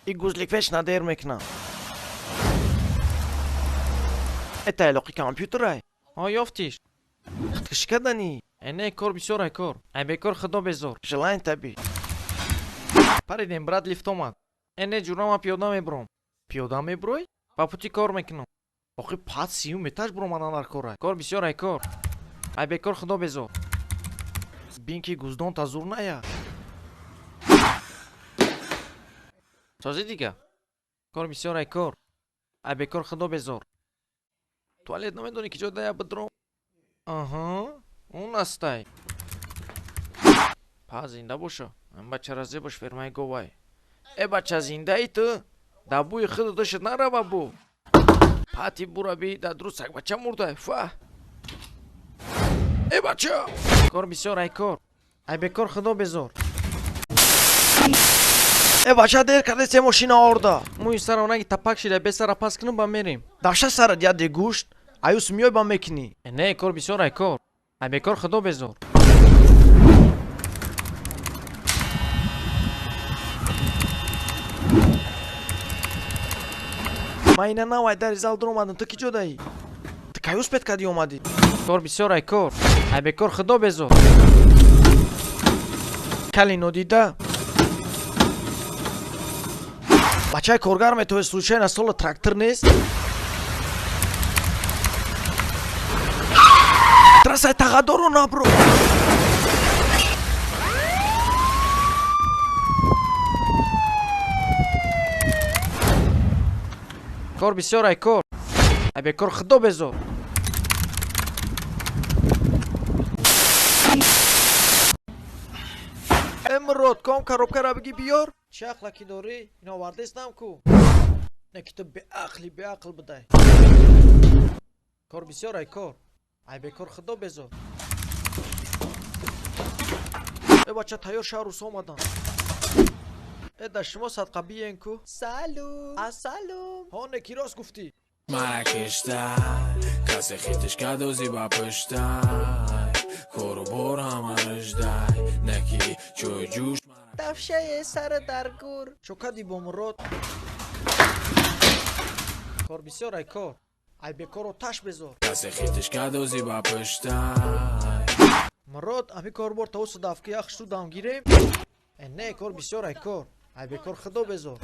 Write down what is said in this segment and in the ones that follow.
این گوزلیک وش ندیر میکنم это алоқи компьютерай ها یافتیش خش کردنی اینه کار بسیار ای کار ای بکار خدا بزار желаем таби паридем брат лифт омад اینه جورама пиёда мебурам пиёда мебурой ба пути кор мекунам охи 5:30 этаж буромадан дар корай кор бисёр ай кор ай бекор худо безор бин ки гуздон тазур ная сози дига кор бисёр ай кор ай бекор худо безор туалет намедонӣ ки ҷой дая бидром аҳа он астай па зинда боша ин бачара зебош фермаи говай э бача зиндаи ту да бӯи худу душт нарава бу пати бураби да друсак бача мурдай фа э бача кор бисёр ай кор ай бекор худо безор э бача дер карде се мошина орда мӯи сара онаги тапак шида бесара пас кунем ба мерем давша сара яде гӯшт аюс миёй ба мекунӣ не кор бисёр ай кор ай бекор худо безор ман ина навай дари зал дуромадам ту ки ҷодаӣ ту каюс пет кади омадӣ кор бисёр ай кор ай бекор худо безор кали нодида бачаи коргар метавони случайно сола трактор нест трасай тағадоро набро кор бисёр ай кор ай бекор худо безор эмрод ком коробкара биги биёр чӣ ақла ки дорӣ ин овардестам ку не ки ту беақли беақл будай кор бисёр ай кор ай бекор худо безор э бача тайёр шаҳр рӯз омадан э да шумо садқа биен ку салум ассалом ҳоне ки рост гуфтӣ маракештай касе хитиш кадози ба пуштай кору бор ҳама риждай наки чӯй ҷӯш давшае сара дар гур чӯ кади бо мурод кор бисёр ай кор ай бекор оташ безор касе хитиш кадози ба пуштай мурод ами корбор тавусу давки яхш тудам гирем не кор бисёр ай кор ай бекор худо безор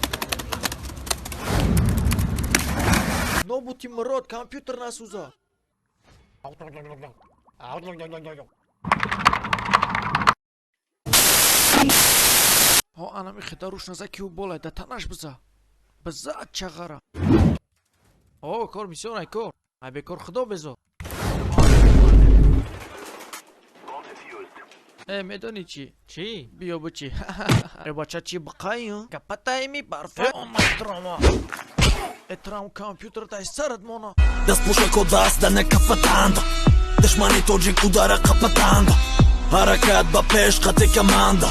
нобути мурод компьютер насӯза ҳо анами хита рӯшназа киу болай да танаш биза бизаат чағара о кор бисёр ай кор ай бекор худо безор медонӣ чӣ биё бучи э бача чӣ биқайю капатаими барфа этрам компьютер дай сарат мона даст мушако даст да не капатанда душмани тоҷик удара капатанда ҳаракат ба пеш қати команда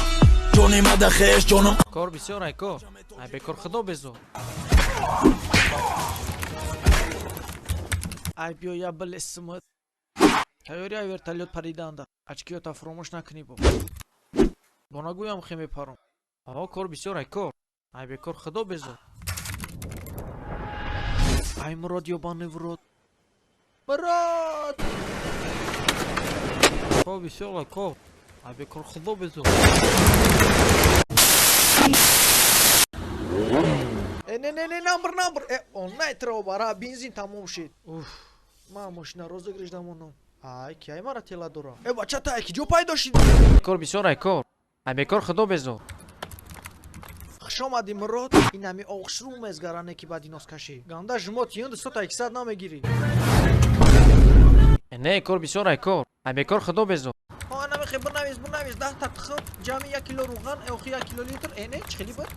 ҷони мада хеш ҷонам кор бисёр ай кор ай бекор худо безор ай биё я билесимат тайёрияи вертолёт паридаанда ачкиёта фуромӯш накунӣ бо нагӯям хе мепаром о кор бисёр ай кор ай бекор худо безор ай мурод ёбани вурод мурод кор бисёр ай кор ай бекор худо безор не намбр он найтро бара бензин тамом шид ман мошина розыгриш дамонам ай ки ай мара тела дора э бача тай ки ҷо пайдо шид кор бисёр ай кор ай бекор худо безор хуш омадӣ мурод инами оқшрӯ мезгаране ки баъди носкашӣ ганда жумот юнд сота 100 намегирӣ не кор бисёр ай кор ай бекор худо безор анамихе бинавис 10 тақиқот ҷамъи 1 кило руған охи 1 кило литр эне чӣ хели буд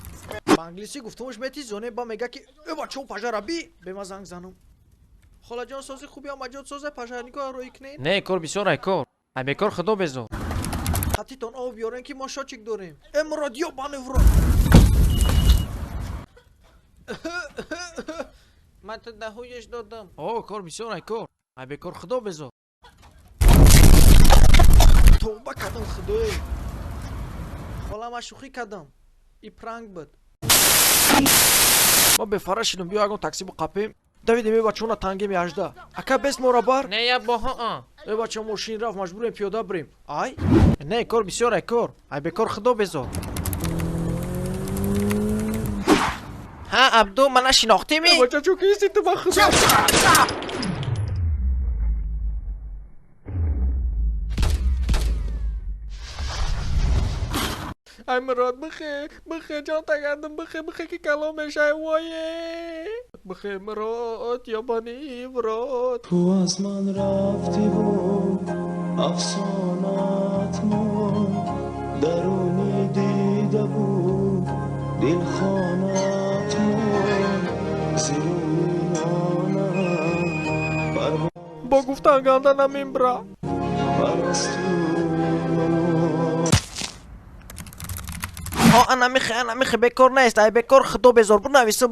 ба англисӣ гуфтумуш мети зоне ба мега ки э бачао пажара би бема занг занам холаҷон сози хуби амаҷот созе пажарнигоҳ роӣ кунед не кор бисёр ай кор ай бекор худо безор хатитон об биёрен ки мо шочик дорем э мурод ёбани вурод ман ту даҳуеш додам о кор бисёр ай кор ай бекор худо безор توبه کردم خدای حالا من شوخی کردم این پرنگ بود ما به فراشینم بیا اگه تاکسی بقاپیم دوید می بچونا تانگی می 18 اکا بس مربار نه یا باها ای بچه ماشین رفت مجبوریم پیاده بریم ای نه کار بسیار کار ای به کار خدا بذار ها عبدو من شناختی می بچه چون کیستی تو با خدا ای مراد بخیر جان تگردم بخیر که کلام بشه وایه بخیر مراد یابانی مراد تو از من رفتی بود افسانات مون درونی دیده بود دل خانات مون زیرونی نانم با گفتن گندنم این برا ها انا میخه بکار نیست ای بکار خدا بذار بنویس